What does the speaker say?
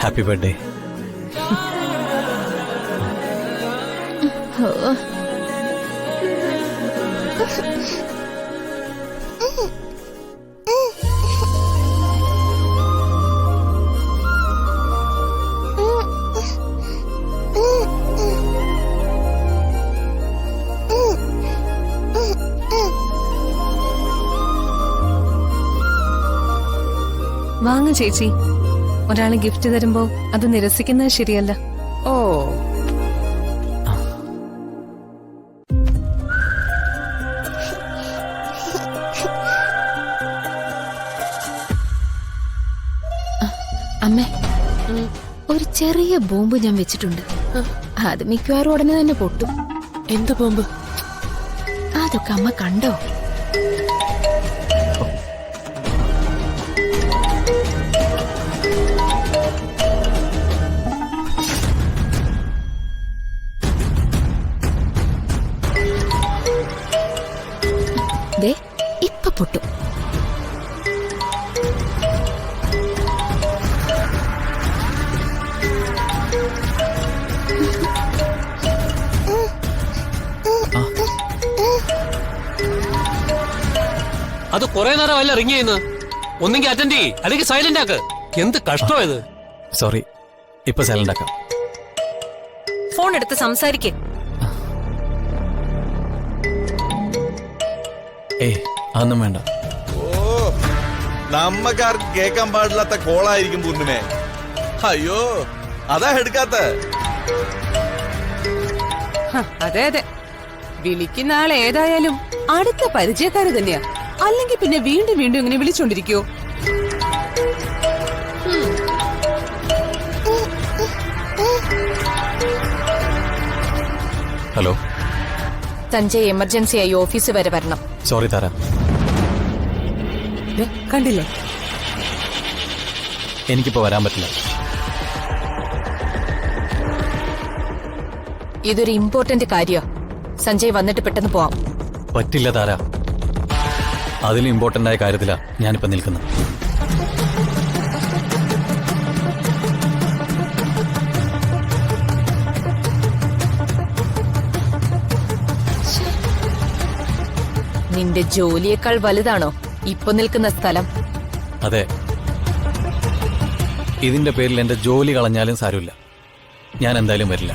Happy birthday. വാങ്ങ ചേച്ചി, ഒരാള് ഗിഫ്റ്റ് തരുമ്പോ അത് നിരസിക്കുന്നത് ശരിയല്ല. ഓ, അമ്മേ, ഒരു ചെറിയ ബോംബ് ഞാൻ വെച്ചിട്ടുണ്ട്. അത് മിക്കവാറും ഉടനെ തന്നെ പൊട്ടും. എന്ത് ബോംബ്? അതൊക്കെ അമ്മ കണ്ടോ? ദേ, ഇപ്പൊ പൊട്ടും. അത് കുറെ നേരമല്ല റിങ് ചെയ്യുന്നത്. ഒന്നെങ്കിൽ അറ്റൻഡ് ചെയ്യ്, അല്ലെങ്കിൽ സൈലന്റ് ആക്ക്. എന്ത് കഷ്ടമായത്. സോറി, ഇപ്പൊ സൈലന്റ് ആക്കാം. ഫോൺ എടുത്ത് സംസാരിക്കേ. ഏയ്, അതൊന്നും വേണ്ട. ഓ, നമ്മക്കാർക്ക് കേൾക്കാൻ പാടില്ലാത്ത കോളായിരിക്കും പൂർണിമേ. അയ്യോ, അതാ എടുക്കാത്ത. അതെ അതെ, വിളിക്കുന്ന ആൾ ഏതായാലും അടുത്ത പരിചയക്കാര് തന്നെയാ. അല്ലെങ്കിൽ പിന്നെ വീണ്ടും വീണ്ടും ഇങ്ങനെ വിളിച്ചോണ്ടിരിക്കോ? ഹലോ, സഞ്ജയ് എമർജൻസി ആയി ഓഫീസ് വരെ വരണം. സോറി താര, കണ്ടില്ലേ, എനിക്കിപ്പോ വരാൻ പറ്റില്ല. ഇതൊരു ഇമ്പോർട്ടന്റ് കാര്യ. സഞ്ജയ് വന്നിട്ട് പെട്ടെന്ന് പോവാം. പറ്റില്ല താര, അതിലും ഇമ്പോർട്ടന്റ് ആയ കാര്യത്തിലാ ഞാനിപ്പോ നിൽക്കുന്നത്. നിന്റെ ജോലിയേക്കാൾ വലുതാണോ ഇപ്പൊ നിൽക്കുന്ന സ്ഥലം? അതെ, ഇതിന്റെ പേരിൽ എന്റെ ജോലി കളഞ്ഞാലും സാരമില്ല, ഞാൻ എന്തായാലും വരില്ല.